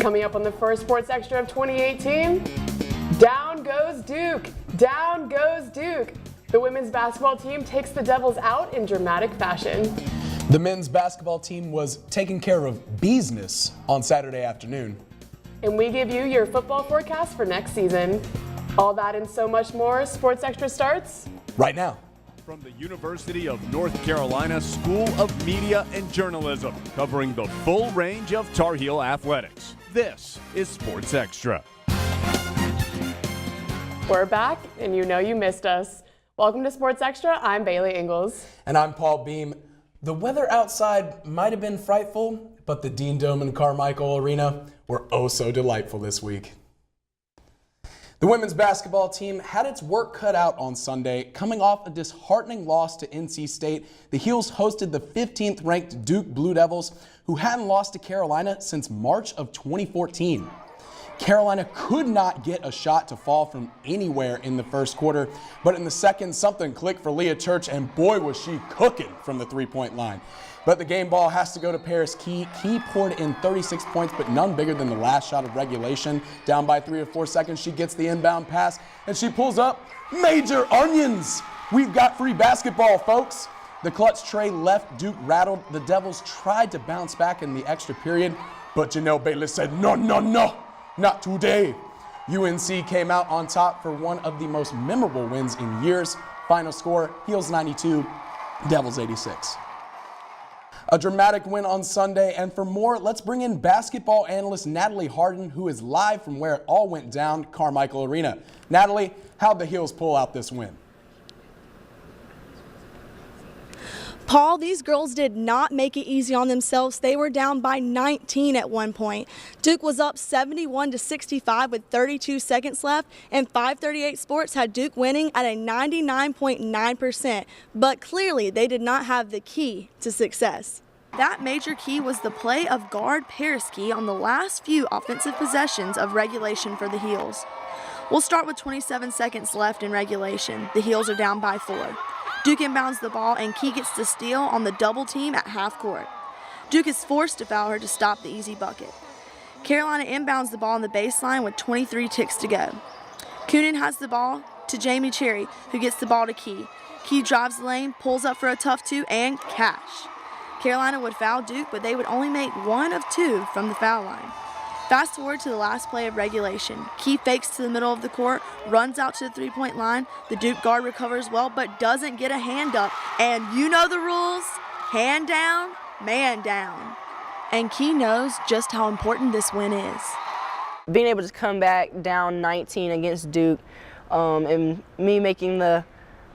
Coming up on the first Sports Extra of 2018, down goes Duke, down goes Duke. The women's basketball team takes the Devils out in dramatic fashion. The men's basketball team was taking care of business on Saturday afternoon. And we give you your football forecast for next season. All that and so much more, Sports Extra starts right now. From the University of North Carolina School of Media and Journalism, covering the full range of Tar Heel athletics. This is Sports Extra. We're back, and you know you missed us. Welcome to Sports Extra. I'm Bailey Ingalls. And I'm Paul Beam. The weather outside might have been frightful, but the Dean Dome and Carmichael Arena were oh so delightful this week. The women's basketball team had its work cut out on Sunday. Coming off a disheartening loss to NC State, the Heels hosted the 15th ranked Duke Blue Devils, who hadn't lost to Carolina since March of 2014. Carolina could not get a shot to fall from anywhere in the first quarter, but in the second, something clicked for Leah Church, and boy was she cooking from the three-point line. But the game ball has to go to Paris Key. Key poured in 36 points, but none bigger than the last shot of regulation. Down by 3 or 4 seconds, she gets the inbound pass, and she pulls up major onions. We've got free basketball, folks. The clutch tray left Duke rattled. The Devils tried to bounce back in the extra period, but Janelle Bayless said, no, no, no, not today. UNC came out on top for one of the most memorable wins in years. Final score, Heels 92, Devils 86. A dramatic win on Sunday, and for more, let's bring in basketball analyst Natalie Harden, who is live from where it all went down, Carmichael Arena. Natalie, how'd the Heels pull out this win? Paul, these girls did not make it easy on themselves. They were down by 19 at one point. Duke was up 71-65 with 32 seconds left, and 538 Sports had Duke winning at a 99.9%. But clearly, they did not have the key to success. That major key was the play of guard Paris Key on the last few offensive possessions of regulation for the Heels. We'll start with 27 seconds left in regulation. The Heels are down by 4. Duke inbounds the ball, and Key gets the steal on the double team at half court. Duke is forced to foul her to stop the easy bucket. Carolina inbounds the ball on the baseline with 23 ticks to go. Coonan has the ball to Jamie Cherry, who gets the ball to Key. Key drives the lane, pulls up for a tough two, and cash. Carolina would foul Duke, but they would only make 1 of 2 from the foul line. Fast forward to the last play of regulation. Key fakes to the middle of the court, runs out to the three-point line. The Duke guard recovers well, but doesn't get a hand up. And you know the rules. Hand down, man down. And Key knows just how important this win is. Being able to come back down 19 against Duke and me making the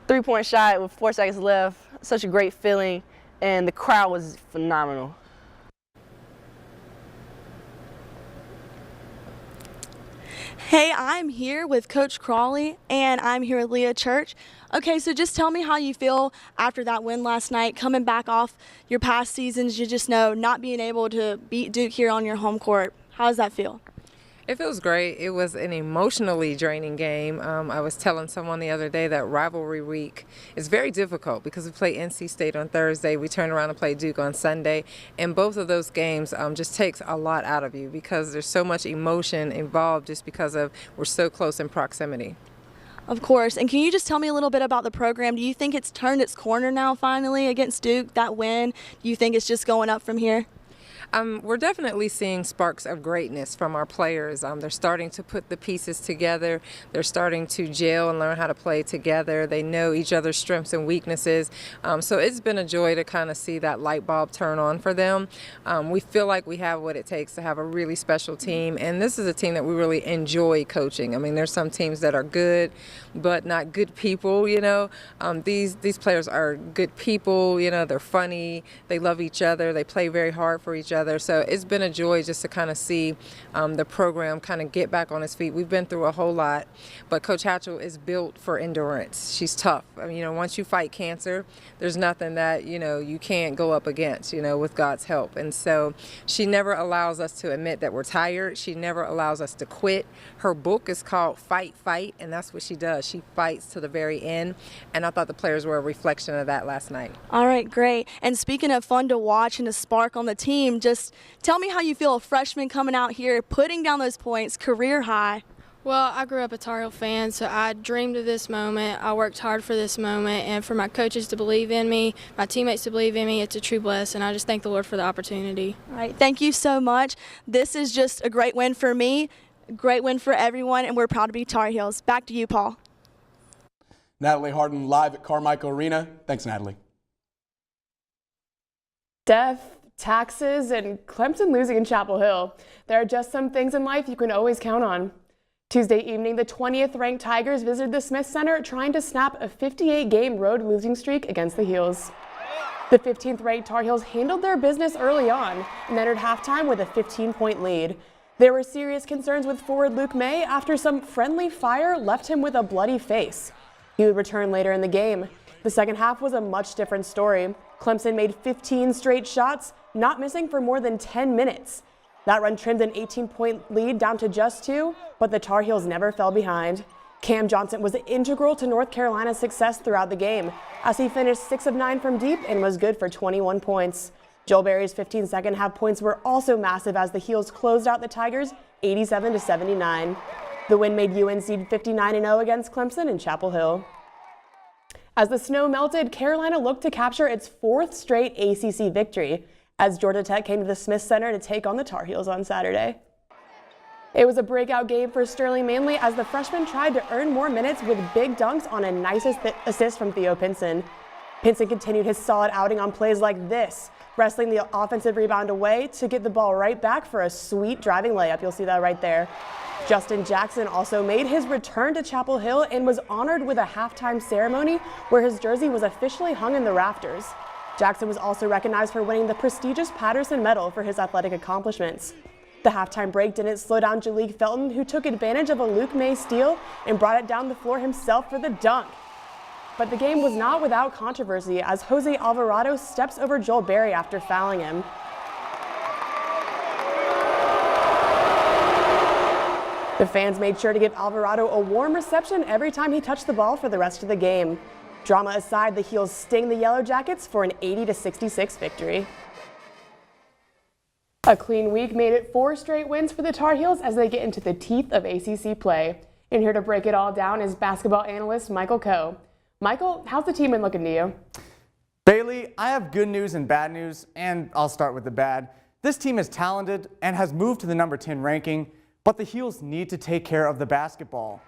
three-point shot with 4 seconds left, such a great feeling, and the crowd was phenomenal. Hey, I'm here with Coach Crawley, and I'm here with Leah Church. Okay, so just tell me how you feel after that win last night, coming back off your past seasons. You just know not being able to beat Duke here on your home court. How does that feel? It feels great. It was an emotionally draining game. I was telling someone the other day that rivalry week is very difficult because we play NC State on Thursday. We turn around and play Duke on Sunday. And both of those games just takes a lot out of you because there's so much emotion involved just because of we're so close in proximity. Of course. And can you just tell me a little bit about the program? Do you think it's turned its corner now finally against Duke, that win? Do you think it's just going up from here? We're definitely seeing sparks of greatness from our players. They're starting to put the pieces together. They're starting to gel and learn how to play together. They know each other's strengths and weaknesses. So it's been a joy to kind of see that light bulb turn on for them. We feel like we have what it takes to have a really special team, and this is a team that we really enjoy coaching. I mean, there's some teams that are good, but not good people, you know. These players are good people, you know, they're funny, they love each other, they play very hard for each other. So it's been a joy just to kind of see the program kind of get back on its feet. We've been through a whole lot, but Coach Hatchell is built for endurance. She's tough. I mean, you know, once you fight cancer, there's nothing that, you know, you can't go up against, you know, with God's help. And so she never allows us to admit that we're tired. She never allows us to quit. Her book is called Fight, Fight, and that's what she does. She fights to the very end, and I thought the players were a reflection of that last night. All right, great. And speaking of fun to watch and a spark on the team, just Just tell me how you feel a freshman coming out here, putting down those points, career high. Well, I grew up a Tar Heel fan, so I dreamed of this moment. I worked hard for this moment, and for my coaches to believe in me, my teammates to believe in me, it's a true blessing. I just thank the Lord for the opportunity. All right, thank you so much. This is just a great win for me, a great win for everyone, and we're proud to be Tar Heels. Back to you, Paul. Natalie Harden live at Carmichael Arena. Thanks, Natalie. Death, taxes, and Clemson losing in Chapel Hill. There are just some things in life you can always count on. Tuesday evening, the 20th ranked Tigers visited the Smith Center trying to snap a 58-game road losing streak against the Heels. The 15th ranked Tar Heels handled their business early on and entered halftime with a 15-point lead. There were serious concerns with forward Luke May after some friendly fire left him with a bloody face. He would return later in the game. The second half was a much different story. Clemson made 15 straight shots, not missing for more than 10 minutes. That run trimmed an 18-point lead down to just 2, but the Tar Heels never fell behind. Cam Johnson was integral to North Carolina's success throughout the game, as he finished 6 of 9 from deep and was good for 21 points. Joel Berry's 15 second half points were also massive as the Heels closed out the Tigers 87-79. The win made UNC 59-0 against Clemson in Chapel Hill. As the snow melted, Carolina looked to capture its 4th straight ACC victory, as Georgia Tech came to the Smith Center to take on the Tar Heels on Saturday. It was a breakout game for Sterling Manley as the freshman tried to earn more minutes with big dunks on a nice assist from Theo Pinson. Pinson continued his solid outing on plays like this, wrestling the offensive rebound away to get the ball right back for a sweet driving layup. You'll see that right there. Justin Jackson also made his return to Chapel Hill and was honored with a halftime ceremony where his jersey was officially hung in the rafters. Jackson was also recognized for winning the prestigious Patterson Medal for his athletic accomplishments. The halftime break didn't slow down Jaleek Felton, who took advantage of a Luke May steal and brought it down the floor himself for the dunk. But the game was not without controversy as Jose Alvarado steps over Joel Berry after fouling him. The fans made sure to give Alvarado a warm reception every time he touched the ball for the rest of the game. Drama aside, the Heels sting the Yellow Jackets for an 80-66 victory. A clean week made it 4 straight wins for the Tar Heels as they get into the teeth of ACC play. And here to break it all down is basketball analyst Michael Coe. Michael, how's the team been looking to you? Bailey, I have good news and bad news, and I'll start with the bad. This team is talented and has moved to the number 10 ranking, but the Heels need to take care of the basketball.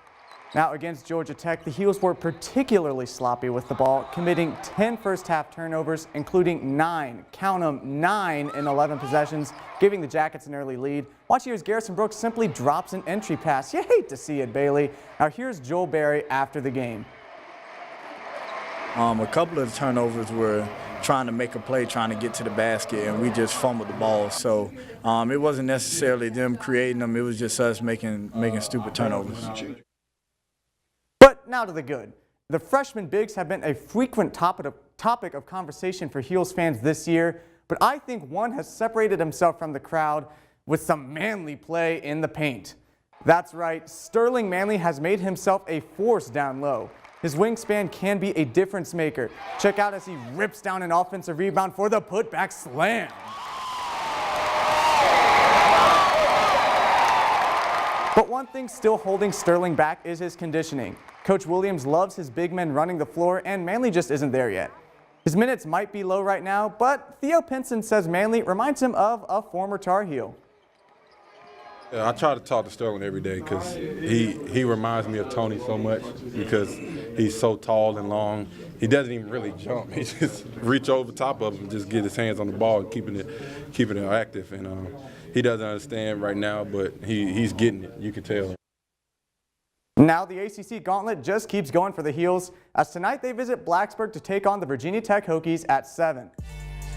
Now, against Georgia Tech, the Heels were particularly sloppy with the ball, committing 10 first-half turnovers, including 9, count them, 9 in 11 possessions, giving the Jackets an early lead. Watch here as Garrison Brooks simply drops an entry pass. You hate to see it, Bailey. Now, here's Joel Berry after the game. A couple of the turnovers were trying to make a play, trying to get to the basket, and we just fumbled the ball. So it wasn't necessarily them creating them. It was just us making stupid turnovers. But now to the good. The freshman bigs have been a frequent topic of conversation for Heels fans this year, but I think one has separated himself from the crowd with some manly play in the paint. That's right, Sterling Manley has made himself a force down low. His wingspan can be a difference maker. Check out as he rips down an offensive rebound for the putback slam. But one thing still holding Sterling back is his conditioning. Coach Williams loves his big men running the floor, and Manley just isn't there yet. His minutes might be low right now, but Theo Pinson says Manley reminds him of a former Tar Heel. I try to talk to Sterling every day because he reminds me of Tony so much because he's so tall and long. He doesn't even really jump. He just reach over top of him and just get his hands on the ball and keeping it active. And he doesn't understand right now, but he's getting it. You can tell. Now the ACC gauntlet just keeps going for the Heels, as tonight they visit Blacksburg to take on the Virginia Tech Hokies at 7.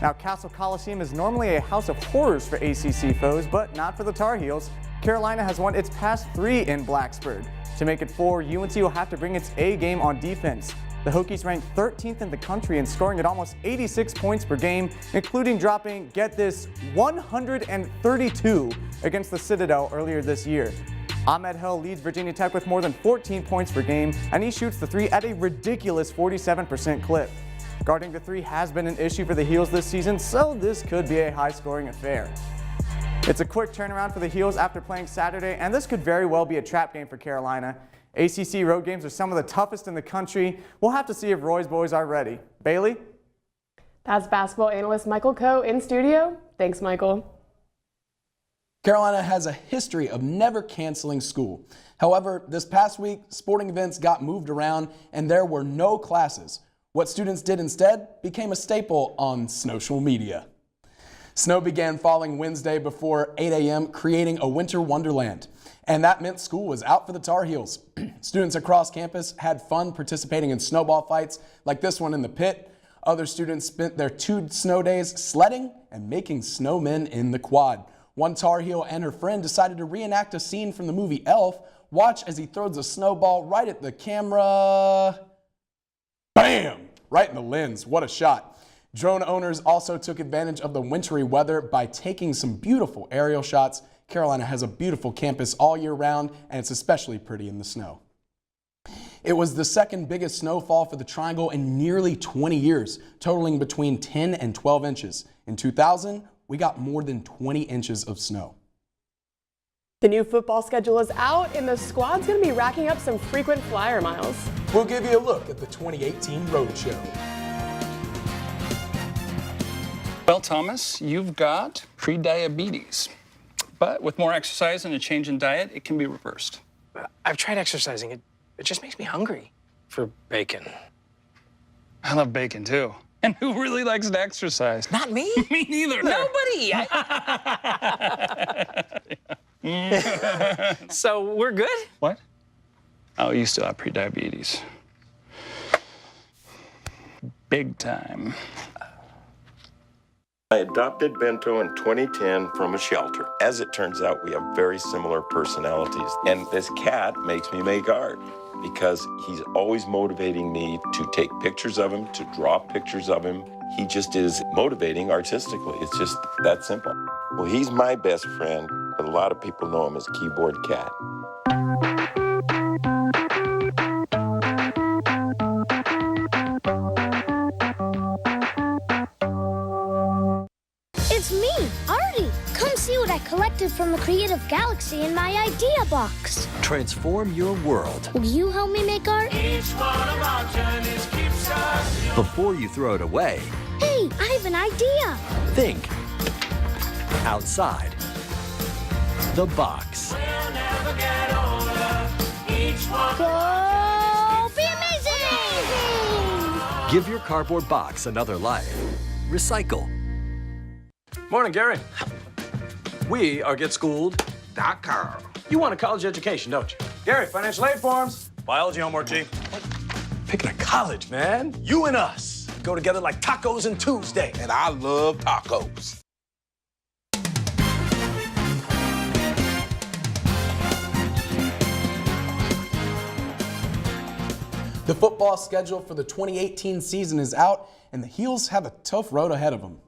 Now Castle Coliseum is normally a house of horrors for ACC foes, but not for the Tar Heels. Carolina has won its past 3 in Blacksburg. To make it 4, UNC will have to bring its A game on defense. The Hokies ranked 13th in the country and scoring at almost 86 points per game, including dropping, get this, 132 against the Citadel earlier this year. Ahmed Hill leads Virginia Tech with more than 14 points per game, and he shoots the 3 at a ridiculous 47% clip. Guarding the three has been an issue for the Heels this season, so this could be a high-scoring affair. It's a quick turnaround for the Heels after playing Saturday, and this could very well be a trap game for Carolina. ACC road games are some of the toughest in the country. We'll have to see if Roy's boys are ready. Bailey? That's basketball analyst Michael Coe in studio. Thanks, Michael. Carolina has a history of never canceling school. However, this past week, sporting events got moved around and there were no classes. What students did instead became a staple on social media. Snow began falling Wednesday before 8 a.m., creating a winter wonderland. And that meant school was out for the Tar Heels. Students across campus had fun participating in snowball fights like this one in the pit. Other students spent their 2 snow days sledding and making snowmen in the quad. One Tar Heel and her friend decided to reenact a scene from the movie Elf. Watch as he throws a snowball right at the camera. Bam! Right in the lens. What a shot. Drone owners also took advantage of the wintry weather by taking some beautiful aerial shots. Carolina has a beautiful campus all year round, and it's especially pretty in the snow. It was the second biggest snowfall for the Triangle in nearly 20 years, totaling between 10 and 12 inches. In 2000, we got more than 20 inches of snow. The new football schedule is out, and the squad's going to be racking up some frequent flyer miles. We'll give you a look at the 2018 Roadshow. Well, Thomas, you've got pre-diabetes. But with more exercise and a change in diet, it can be reversed. I've tried exercising. It just makes me hungry for bacon. I love bacon, too. And who really likes to exercise? Not me. Me neither. Nobody. So we're good? What? Oh, you still have pre-diabetes. Big time. I adopted Bento in 2010 from a shelter. As it turns out, we have very similar personalities. And this cat makes me make art because he's always motivating me to take pictures of him, to draw pictures of him. He just is motivating artistically. It's just that simple. Well, he's my best friend, but a lot of people know him as Keyboard Cat. It's me, Artie. Come see what I collected from the Creative Galaxy in my idea box. Transform your world. Will you help me make art? Each one of our journeys keeps us young. Before you throw it away, Hey, I have an idea. think outside the box. We'll never get older. Each one Go be amazing! Give your cardboard box another life. Recycle. Morning, Gary. We are GetSchooled.com. You want a college education, don't you? Gary, financial aid forms. Biology homework, G. What? Picking a college, man. You and us go together like tacos and Tuesday. And I love tacos. The football schedule for the 2018 season is out, and the Heels have a tough road ahead of them.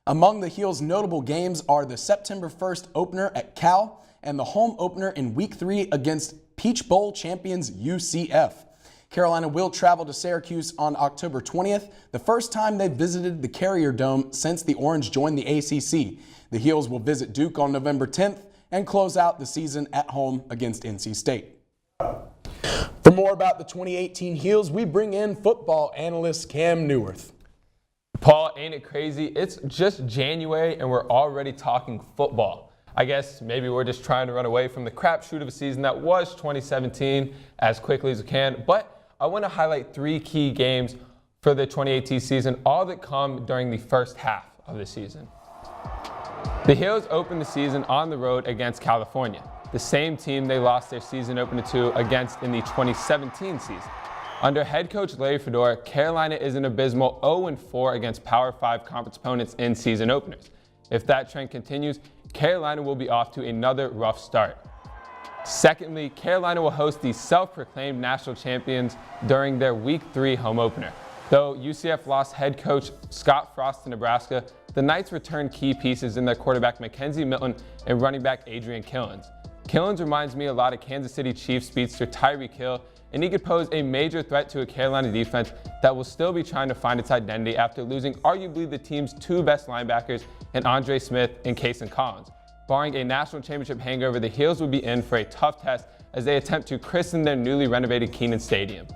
Among the Heels' notable games are the September 1st opener at Cal and the home opener in Week 3 against Peach Bowl champions UCF. Carolina will travel to Syracuse on October 20th, the first time they've visited the Carrier Dome since the Orange joined the ACC. The Heels will visit Duke on November 10th and close out the season at home against NC State. For more about the 2018 Heels, we bring in football analyst Cam Newworth. Paul, ain't it crazy? It's just January and we're already talking football. I guess maybe we're just trying to run away from the crapshoot of a season that was 2017 as quickly as we can. But I want to highlight 3 key games for the 2018 season, all that come during the first half of the season. The Heels opened the season on the road against California, the same team they lost their season opener to against in the 2017 season. Under head coach Larry Fedora, Carolina is an abysmal 0-4 against Power 5 conference opponents in season openers. If that trend continues, Carolina will be off to another rough start. Secondly, Carolina will host the self-proclaimed national champions during their Week 3 home opener. Though UCF lost head coach Scott Frost to Nebraska, the Knights returned key pieces in their quarterback Mackenzie Milton and running back Adrian Killens. Killens reminds me a lot of Kansas City Chiefs speedster Tyreek Hill, and he could pose a major threat to a Carolina defense that will still be trying to find its identity after losing arguably the team's two best linebackers in Andre Smith and Kason Collins. Barring a national championship hangover, the Heels would be in for a tough test as they attempt to christen their newly renovated Kenan Stadium.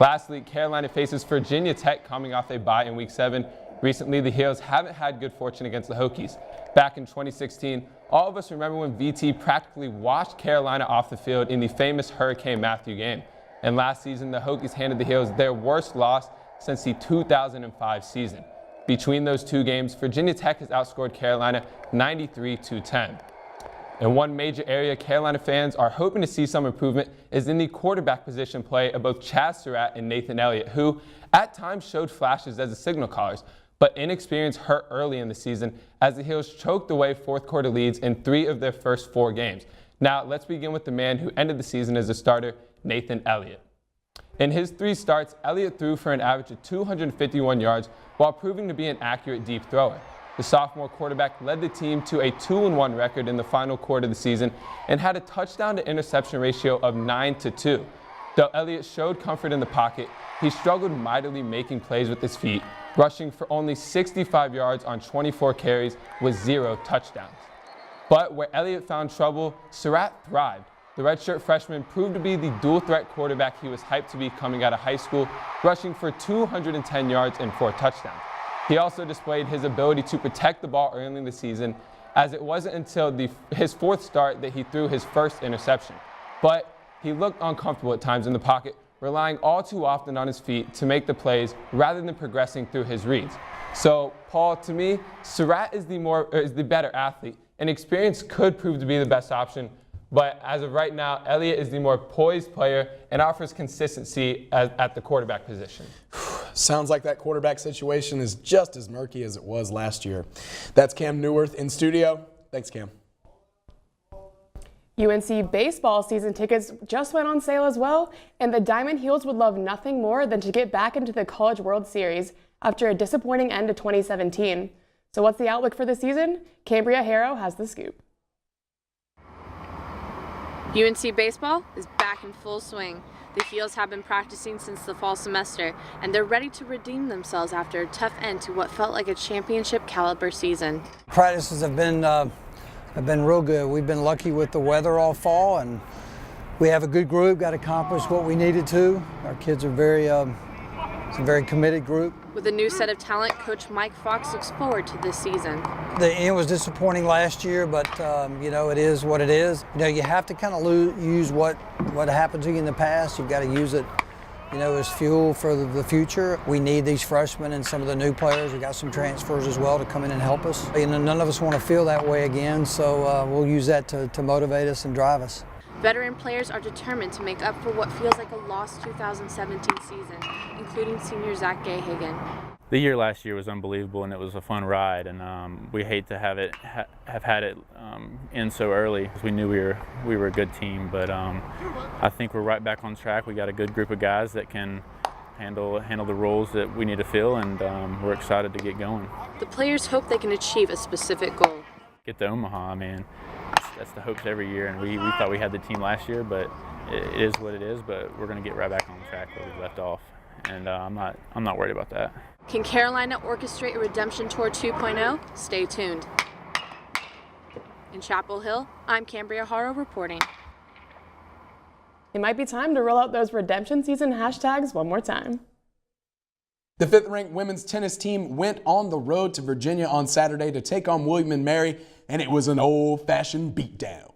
Lastly, Carolina faces Virginia Tech coming off a bye in Week 7. Recently, the Heels haven't had good fortune against the Hokies. Back in 2016, all of us remember when VT practically washed Carolina off the field in the famous Hurricane Matthew game. And last season, the Hokies handed the Heels their worst loss since the 2005 season. Between those two games, Virginia Tech has outscored Carolina 93-10. And one major area Carolina fans are hoping to see some improvement is in the quarterback position play of both Chaz Surratt and Nathan Elliott, who at times showed flashes as the signal callers, but inexperience hurt early in the season as the Heels choked away fourth quarter leads in 3 of their first 4 games. Now let's begin with the man who ended the season as a starter, Nathan Elliott. In his 3 starts, Elliott threw for an average of 251 yards while proving to be an accurate deep thrower. The sophomore quarterback led the team to a 2-1 record in the final quarter of the season and had a touchdown to interception ratio of 9-2. Though Elliott showed comfort in the pocket, he struggled mightily making plays with his feet, rushing for only 65 yards on 24 carries with 0 touchdowns. But where Elliott found trouble, Surratt thrived. The redshirt freshman proved to be the dual-threat quarterback he was hyped to be coming out of high school, rushing for 210 yards and 4 touchdowns. He also displayed his ability to protect the ball early in the season, as it wasn't until his 4th start that he threw his first interception. But he looked uncomfortable at times in the pocket, relying all too often on his feet to make the plays rather than progressing through his reads. So, Paul, to me, Surratt is the better athlete, and experience could prove to be the best option. But as of right now, Elliott is the more poised player and offers consistency at the quarterback position. Sounds like that quarterback situation is just as murky as it was last year. That's Cam Newworth in studio. Thanks, Cam. UNC baseball season tickets just went on sale as well, and the Diamond Heels would love nothing more than to get back into the College World Series after a disappointing end to 2017. So what's the outlook for the season? Cambria Harrow has the scoop. UNC baseball is back in full swing. The Heels have been practicing since the fall semester, and they're ready to redeem themselves after a tough end to what felt like a championship caliber season. Practices have been real good. We've been lucky with the weather all fall, and we have a good group, got accomplished what we needed to. Our kids are it's a very committed group. With a new set of talent, Coach Mike Fox looks forward to this season. The end was disappointing last year, but it is what it is. You have to kind of use what happened to you in the past. You've got to use it, as fuel for the future. We need these freshmen and some of the new players. We got some transfers as well to come in and help us. None of us want to feel that way again, so we'll use that to motivate us and drive us. Veteran players are determined to make up for what feels like a lost 2017 season, including senior Zach Gayhagen. The year last year was unbelievable, and it was a fun ride, and we hate to have had it end so early, because we knew we were a good team. But I think we're right back on track. We got a good group of guys that can handle the roles that we need to fill, and we're excited to get going. The players hope they can achieve a specific goal. Get to Omaha. That's the hopes every year, and we thought we had the team last year, but it is what it is. But we're going to get right back on track where we left off, and I'm not worried about that. Can Carolina orchestrate a redemption tour 2.0? Stay tuned. In Chapel Hill, I'm Cambria Harrow reporting. It might be time to roll out those redemption season hashtags one more time. The 5th-ranked women's tennis team went on the road to Virginia on Saturday to take on William & Mary, and it was an old-fashioned beatdown.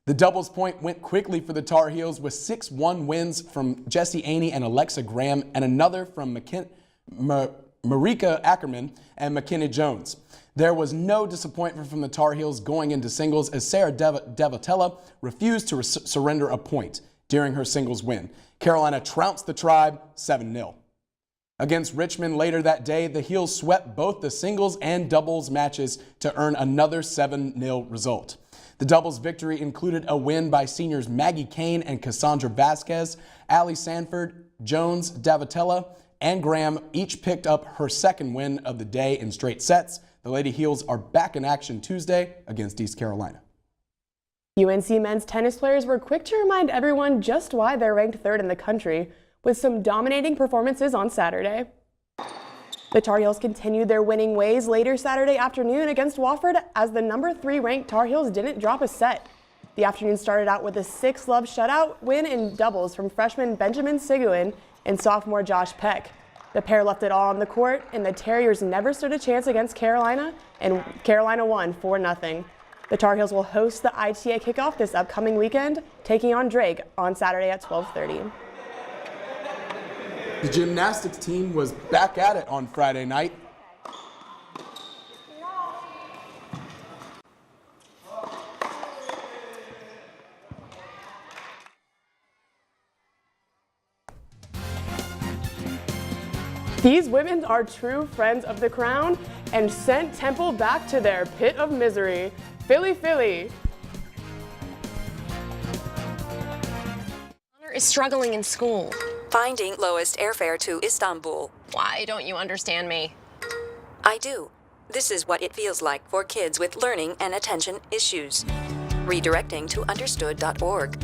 The doubles point went quickly for the Tar Heels with 6-1 wins from Jessie Aney and Alexa Graham, and another from Marika Ackerman and McKenna Jones. There was no disappointment from the Tar Heels going into singles as Sarah Devatella refused to surrender a point during her singles win. Carolina trounced the Tribe 7-0. Against Richmond later that day, the Heels swept both the singles and doubles matches to earn another 7-0 result. The doubles victory included a win by seniors Maggie Kane and Cassandra Vasquez. Allie Sanford, Jones, Davatella, and Graham each picked up her second win of the day in straight sets. The Lady Heels are back in action Tuesday against East Carolina. UNC men's tennis players were quick to remind everyone just why they're ranked 3rd in the country, with some dominating performances on Saturday. The Tar Heels continued their winning ways later Saturday afternoon against Wofford as the number 3 ranked Tar Heels didn't drop a set. The afternoon started out with a 6-love shutout win in doubles from freshman Benjamin Seguin and sophomore Josh Peck. The pair left it all on the court, and the Terriers never stood a chance against Carolina, and Carolina won 4-0. The Tar Heels will host the ITA kickoff this upcoming weekend, taking on Drake on Saturday at 12:30. The gymnastics team was back at it on Friday night. These women are true friends of the crown and sent Temple back to their pit of misery. Philly, Philly. Connor is struggling in school. Finding lowest airfare to Istanbul. Why don't you understand me? I do. This is what it feels like for kids with learning and attention issues. Redirecting to understood.org.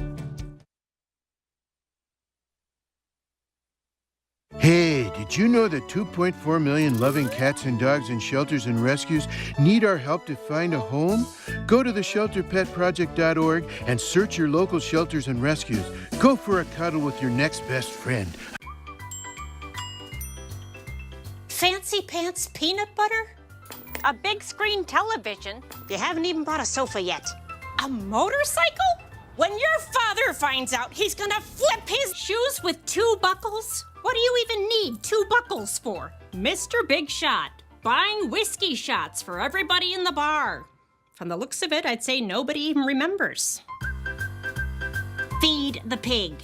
Hey, did you know that 2.4 million loving cats and dogs in shelters and rescues need our help to find a home? Go to theshelterpetproject.org and search your local shelters and rescues. Go for a cuddle with your next best friend. Fancy pants peanut butter? A big screen television? You haven't even bought a sofa yet. A motorcycle? When your father finds out, he's gonna flip his shoes with 2 buckles? What do you even need 2 buckles for? Mr. Big Shot, buying whiskey shots for everybody in the bar. From the looks of it, I'd say nobody even remembers. Feed the pig.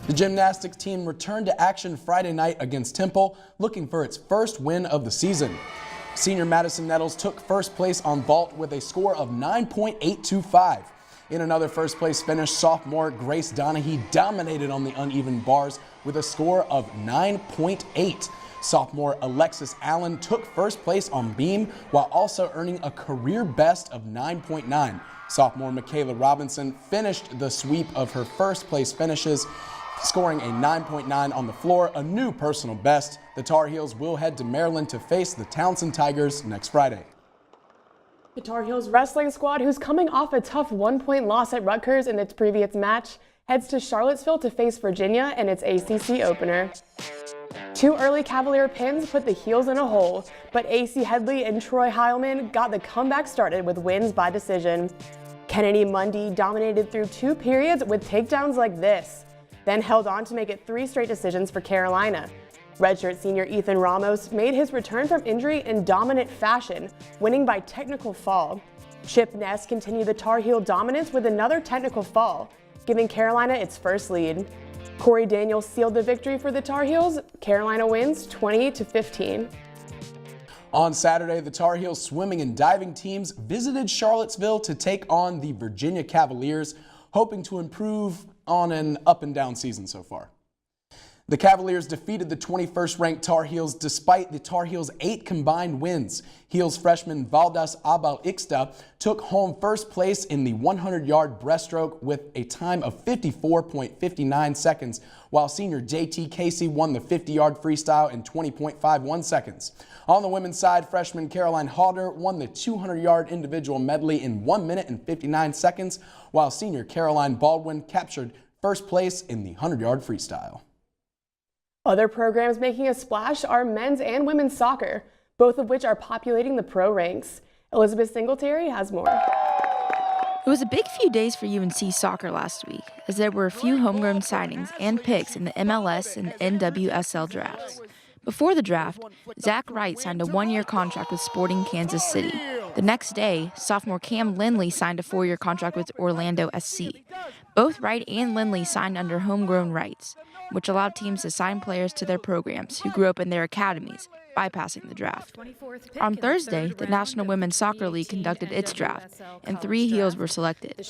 The gymnastics team returned to action Friday night against Temple, looking for its first win of the season. Senior Madison Nettles took first place on vault with a score of 9.825. In another first place finish, sophomore Grace Donahue dominated on the uneven bars with a score of 9.8. Sophomore Alexis Allen took first place on beam while also earning a career best of 9.9. Sophomore Michaela Robinson finished the sweep of her first place finishes, scoring a 9.9 on the floor, a new personal best. The Tar Heels will head to Maryland to face the Townsend Tigers next Friday. The Tar Heels wrestling squad, who's coming off a tough 1-point loss at Rutgers in its previous match, heads to Charlottesville to face Virginia in its ACC opener. 2 early Cavalier pins put the Heels in a hole, but AC Headley and Troy Heilman got the comeback started with wins by decision. Kennedy Mundy dominated through 2 periods with takedowns like this, then held on to make it 3 straight decisions for Carolina. Redshirt senior Ethan Ramos made his return from injury in dominant fashion, winning by technical fall. Chip Ness continued the Tar Heel dominance with another technical fall, giving Carolina its first lead. Corey Daniels sealed the victory for the Tar Heels. Carolina wins 20-15. On Saturday, the Tar Heels swimming and diving teams visited Charlottesville to take on the Virginia Cavaliers, hoping to improve on an up-and-down season so far. The Cavaliers defeated the 21st-ranked Tar Heels despite the Tar Heels' 8 combined wins. Heels freshman Valdas Abal Xtra took home first place in the 100-yard breaststroke with a time of 54.59 seconds, while senior JT Casey won the 50-yard freestyle in 20.51 seconds. On the women's side, freshman Caroline Halder won the 200-yard individual medley in 1 minute and 59 seconds, while senior Caroline Baldwin captured first place in the 100-yard freestyle. Other programs making a splash are men's and women's soccer, both of which are populating the pro ranks. Elizabeth Singletary has more. It was a big few days for UNC soccer last week, as there were a few homegrown signings and picks in the MLS and NWSL drafts. Before the draft, Zach Wright signed a one-year contract with Sporting Kansas City. The next day, sophomore Cam Lindley signed a 4-year contract with Orlando SC. Both Wright and Lindley signed under homegrown rights, which allowed teams to sign players to their programs who grew up in their academies, bypassing the draft. On Thursday, the National Women's Soccer League conducted its draft, and 3 Heels were selected.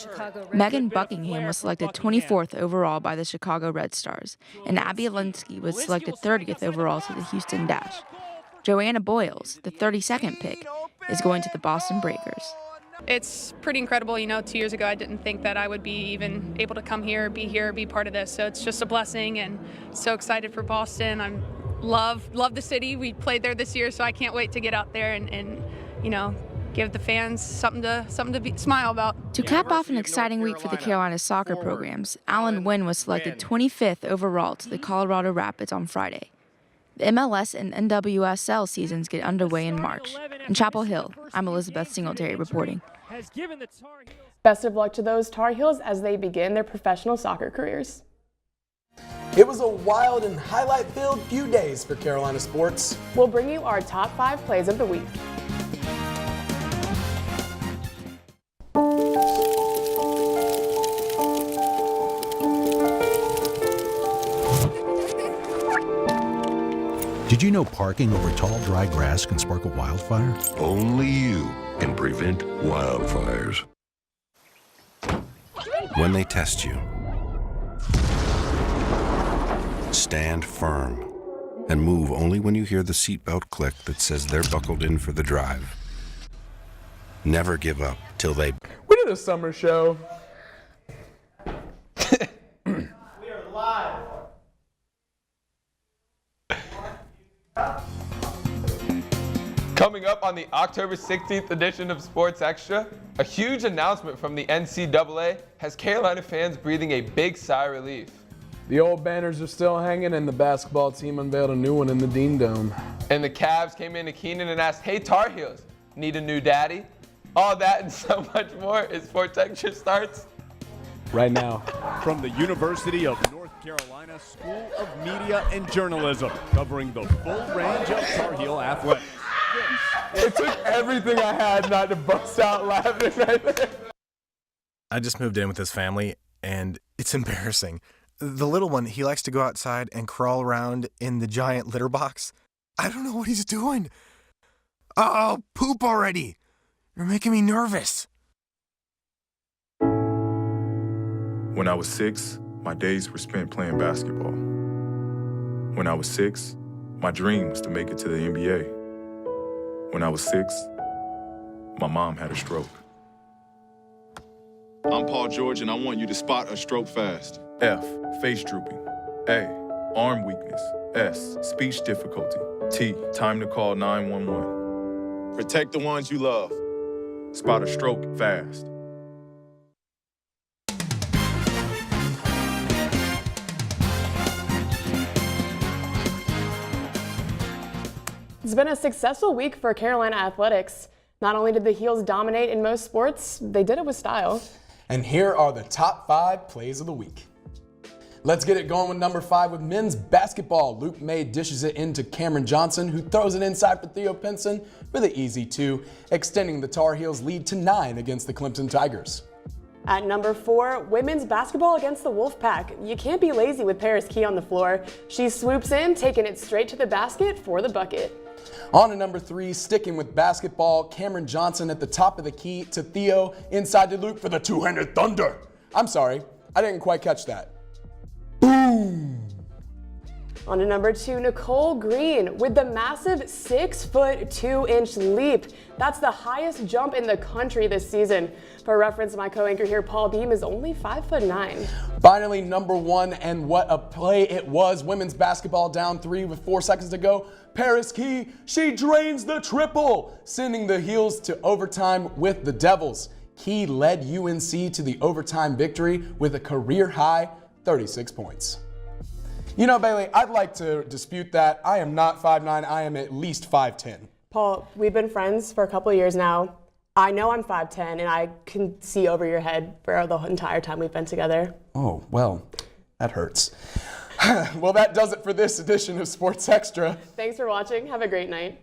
Megan Buckingham was selected 24th overall by the Chicago Red Stars, and Abby Alinsky was selected 30th overall to the Houston Dash. Joanna Boyles, the 32nd pick, is going to the Boston Breakers. It's pretty incredible. 2 years ago, I didn't think that I would be even able to come here, be part of this. So it's just a blessing, and so excited for Boston. I love the city. We played there this year, so I can't wait to get out there and give the fans something to smile about. To cap off an exciting week for the Carolina soccer programs, Alan Wynn was selected 25th overall to the Colorado Rapids on Friday. The MLS and NWSL seasons get underway in March. In Chapel Hill, I'm Elizabeth Singletary reporting. Best of luck to those Tar Heels as they begin their professional soccer careers. It was a wild and highlight-filled few days for Carolina sports. We'll bring you our top 5 plays of the week. Did you know parking over tall, dry grass can spark a wildfire? Only you can prevent wildfires. When they test you, stand firm and move only when you hear the seatbelt click that says they're buckled in for the drive. Never give up till they... We did a summer show. We are live. Coming up on the October 16th edition of Sports Extra, a huge announcement from the NCAA has Carolina fans breathing a big sigh of relief. The old banners are still hanging, and the basketball team unveiled a new one in the Dean Dome. And the Cavs came into Keenan and asked, "Hey, Tar Heels, need a new daddy?" All that and so much more as Sports Extra starts right now. From the University of North Carolina School of Media and Journalism, covering the full range of Tar Heel athletics. It took everything I had not to bust out laughing right there. I just moved in with his family, and it's embarrassing. The little one, he likes to go outside and crawl around in the giant litter box. I don't know what he's doing. Oh, poop already. You're making me nervous. When I was 6, my days were spent playing basketball. When I was 6, my dream was to make it to the NBA. When I was 6, my mom had a stroke. I'm Paul George, and I want you to spot a stroke fast. F, face drooping. A, arm weakness. S, speech difficulty. T, time to call 911. Protect the ones you love. Spot a stroke fast. It's been a successful week for Carolina athletics. Not only did the Heels dominate in most sports, they did it with style. And here are the top 5 plays of the week. Let's get it going with number 5 with men's basketball. Luke May dishes it into Cameron Johnson, who throws it inside for Theo Pinson for the easy 2, extending the Tar Heels' lead to 9 against the Clemson Tigers. At number 4, women's basketball against the Wolfpack. You can't be lazy with Paris Key on the floor. She swoops in, taking it straight to the basket for the bucket. On to number 3, sticking with basketball, Cameron Johnson at the top of the key to Theo, inside to Luke for the two-handed thunder. I'm sorry, I didn't quite catch that. Boom! On to number 2, Nicole Green with the massive 6-foot 2-inch leap. That's the highest jump in the country this season. For reference, my co-anchor here, Paul Beam, is only 5'9". Finally, number 1, and what a play it was. Women's basketball down 3 with 4 seconds to go. Paris Key, she drains the triple, sending the Heels to overtime with the Devils. Key led UNC to the overtime victory with a career-high 36 points. You know, Bailey, I'd like to dispute that. I am not 5'9", I am at least 5'10". Paul, we've been friends for a couple of years now. I know I'm 5'10", and I can see over your head for the entire time we've been together. Oh, well, that hurts. Well, that does it for this edition of Sports Extra. Thanks for watching. Have a great night.